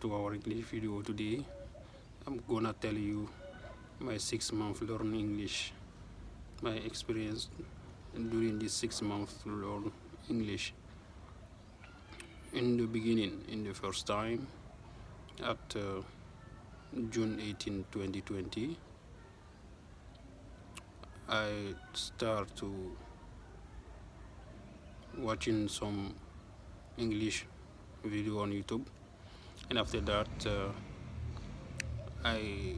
to our English video. Today I'm gonna tell you my 6 month learn English, my experience during this 6 months to learn English. In the beginning, in the first time, at June 18, 2020, I start to watching some English video on YouTube, and after that I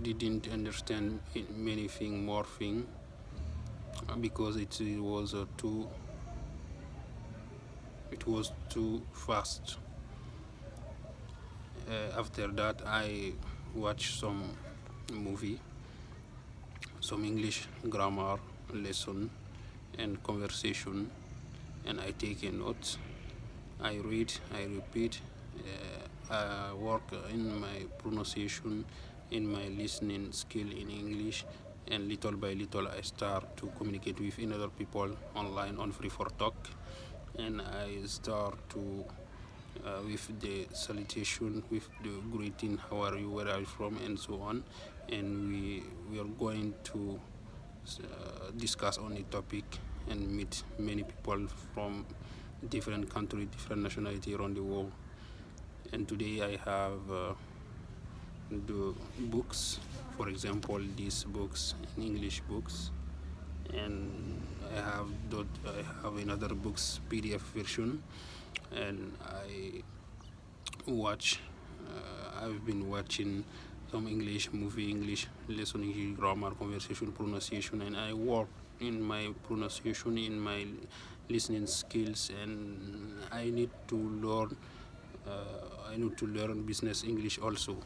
didn't understand many thing, more thing, because it was too fast. After that I watched some movie, some English grammar lesson and conversation, and I take a note. I read, I repeat, I work in my pronunciation, in my listening skill in English, and little by little I start to communicate with other people online on Free for Talk, and I start to with the salutation, with the greeting, how are you, where are you from, and so on, and we are going to discuss on the topic and meet many people from different country, different nationality around the world. And today I have the books, for example, these books, English books, and I have another books PDF version, and I've been watching some English movie, English lesson, English grammar, conversation, pronunciation, and I work in my pronunciation, in my listening skills, and I need to learn business English also.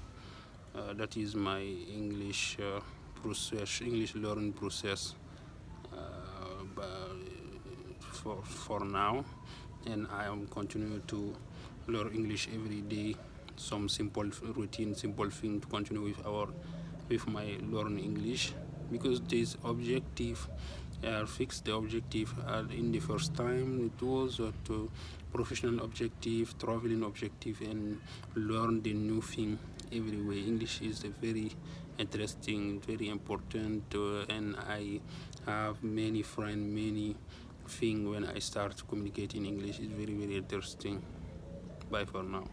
That is my English process, English learning process for now, and I am continuing to learn English every day. Some simple routine, simple thing to continue with my learning English, because this objective, fix the objective. In the first time it was to professional objective, traveling objective, and learn the new thing everywhere. English is a very interesting, very important, and I have many friends, many things when I start communicating English. It's very, very interesting. Bye for now.